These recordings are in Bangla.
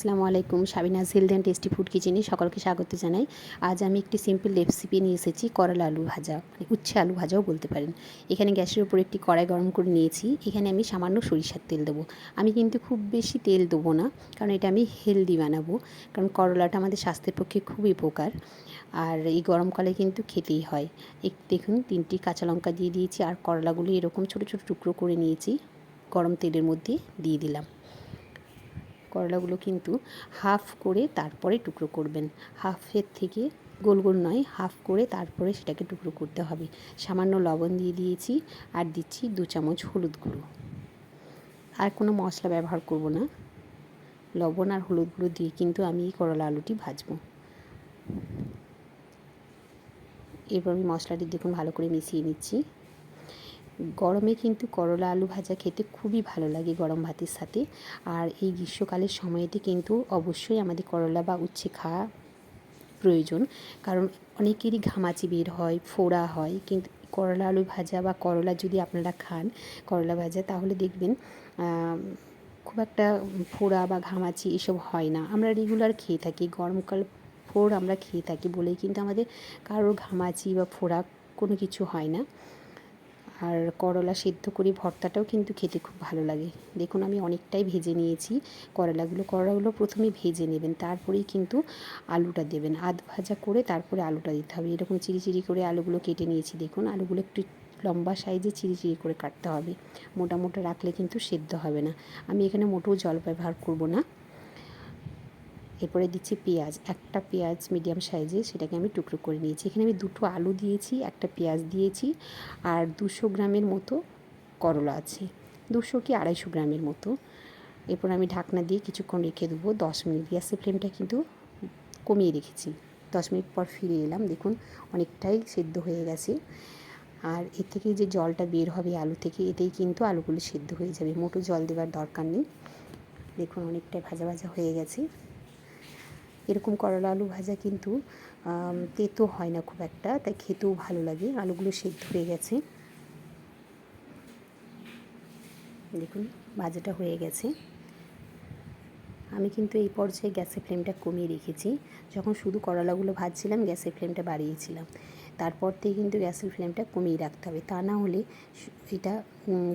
আসসালামু আলাইকুম। Sabinus health and tasty food কিচেনে সকলকে স্বাগত জানাই। আজ আমি একটি সিম্পল রেসিপি নিয়ে এসেছি, করলা আলু ভাজা, মানে উচ্ছে আলু ভাজাও বলতে পারেন। এখানে গ্যাসের উপর একটি কড়াই গরম করে নিয়েছি। এখানে আমি সামান্য সরিষার তেল দেবো। আমি কিন্তু খুব বেশি তেল দেবো না, কারণ এটা আমি হেলদি বানাবো। কারণ করলাটা আমাদের স্বাস্থ্যের পক্ষে খুবই উপকার, আর এই গরমকালে কিন্তু খেতেই হয়। দেখুন 3টি কাঁচা লঙ্কা দিয়ে দিয়েছি, আর করলাগুলো এরকম ছোটো ছোটো টুকরো করে নিয়েছি, গরম তেলের মধ্যে দিয়ে দিলাম। করলাগুলো কিন্তু হাফ করে তারপরে টুকরো করবেন, হাফের থেকে গোল গোল নয়, হাফ করে তারপরে সেটাকে টুকরো করতে হবে। সামান্য লবণ দিয়ে দিয়েছি, আর দিচ্ছি 2 চামচ হলুদ গুঁড়ো। আর কোনো মশলা ব্যবহার করব না, লবণ আর হলুদ গুঁড়ো দিয়ে কিন্তু আমি এই করলা আলুটি ভাজবো। এরপর আমি মশলাটি দেখুন ভালো করে মিশিয়ে নিচ্ছি। গরমে কিন্তু করলা আলু ভাজা খেতে খুবই ভালো লাগে গরম ভাতের সাথে। আর এই গ্রীষ্মকালের সময়তে কিন্তু অবশ্যই আমাদের করলা বা উচ্ছে খাওয়া প্রয়োজন, কারণ অনেকেরই ঘামাচি বের হয়, ফোড়া হয়। কিন্তু করলা আলু ভাজা বা করলা যদি আপনারা খান, করলা ভাজা, তাহলে দেখবেন খুব একটা ফোড়া বা ঘামাচি এসব হয় না। আমরা রেগুলার খেয়ে থাকি, গরমকাল ফোড় আমরা খেয়ে থাকি বলেই কিন্তু আমাদের কারোর ঘামাচি বা ফোড়া কোনো কিছু হয় না। আর করলা সেদ্ধ করে ভর্তাটাও কিন্তু খেতে খুব ভালো লাগে। দেখুন আমি অনেকটাই ভেজে নিয়েছি করলাগুলো প্রথমে ভেজে নেবেন, তারপরেই কিন্তু আলুটা দেবেন। আধ ভাজা করে তারপরে আলুটা দিতে হবে। এরকম চিরি চিরি করে আলুগুলো কেটে নিয়েছি। দেখুন আলুগুলো একটু লম্বা সাইজে চিরি চিরি করে কাটতে হবে, মোটা মোটা রাখলে কিন্তু সেদ্ধ হবে না। আমি এখানে মোটেও জল ব্যবহার করব না। এরপরে দিচ্ছি পেঁয়াজ, একটা পেঁয়াজ মিডিয়াম সাইজে, সেটাকে আমি টুকরো করে নিয়েছি। এখানে আমি 2টো আলু দিয়েছি, একটা পেঁয়াজ দিয়েছি, আর 200 গ্রামের মতো করলা আছে, 200 কি 250 গ্রামের মতো। এরপর আমি ঢাকনা দিয়ে কিছুক্ষণ রেখে দেবো, 10 মিনিট। গ্যাসের ফ্লেমটা কিন্তু কমিয়ে রেখেছি। 10 মিনিট পর ফিরে এলাম, দেখুন অনেকটাই সেদ্ধ হয়ে গেছে। আর এর থেকে যে জলটা বের হবে আলু থেকে, এতেই কিন্তু আলুগুলো সেদ্ধ হয়ে যাবে, মোটো জল দেওয়ার দরকার নেই। দেখুন অনেকটাই ভাজা ভাজা হয়ে গেছে। এরকম করলা আলু ভাজা কিন্তু তেতো হয় না খুব একটা, তাই খেতেও ভালো লাগে। আলুগুলো সেদ্ধ হয়ে গেছে, দেখুন ভাজাটা হয়ে গেছে। আমি কিন্তু এই পর্যায়ে গ্যাসের ফ্লেমটা কমিয়ে রেখেছি। যখন শুধু করলাগুলো ভাজছিলাম গ্যাসের ফ্লেমটা বাড়িয়েছিলাম, তারপর থেকে কিন্তু গ্যাসের ফ্লেমটা কমিয়ে রাখতে হবে, তা না হলে এটা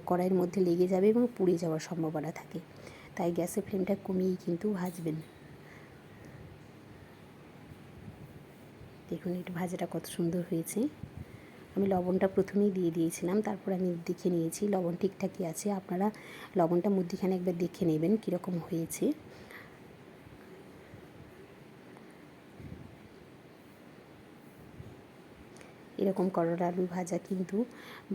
কড়াইয়ের মধ্যে লেগে যাবে এবং পুড়ে যাওয়ার সম্ভাবনা থাকে। তাই গ্যাসের ফ্লেমটা কমিয়েই কিন্তু ভাজবেন। দেখুন একটু ভাজাটা কত সুন্দর হয়েছে। আমি লবণটা প্রথমেই দিয়ে দিয়েছিলাম, তারপর আমি দেখে নিয়েছি লবণ ঠিকঠাকই আছে। আপনারা লবণটা মধ্যিখানে একবার দেখে নেবেন কীরকম হয়েছে। এরকম করলা আলু ভাজা কিন্তু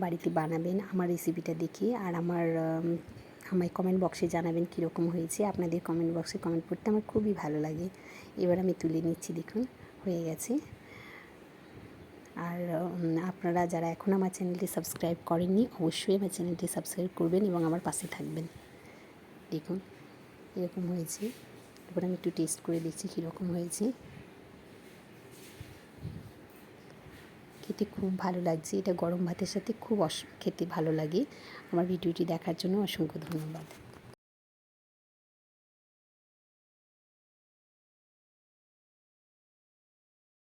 বাড়িতে বানাবেন আমার রেসিপিটা দেখে, আর আমায় কমেন্ট বক্সে জানাবেন কীরকম হয়েছে। আপনাদের কমেন্ট বক্সে কমেন্ট করতে আমার খুবই ভালো লাগে। এবার আমি তুলে নিচ্ছি, দেখুন হয়ে গেছে। আর আপনারা যারা এখন আমার চ্যানেলটি সাবস্ক্রাইব করেননি, অবশ্যই আমার চ্যানেলটি সাবস্ক্রাইব করবেন এবং আমার পাশে থাকবেন। দেখুন এরকম হয়েছে। এবার আমি একটু টেস্ট করে দেখছি কীরকম হয়েছে। খেতে খুব ভালো লাগছে, এটা গরম ভাতের সাথে খুব খেতে ভালো লাগে। আমার ভিডিওটি দেখার জন্য অসংখ্য ধন্যবাদ।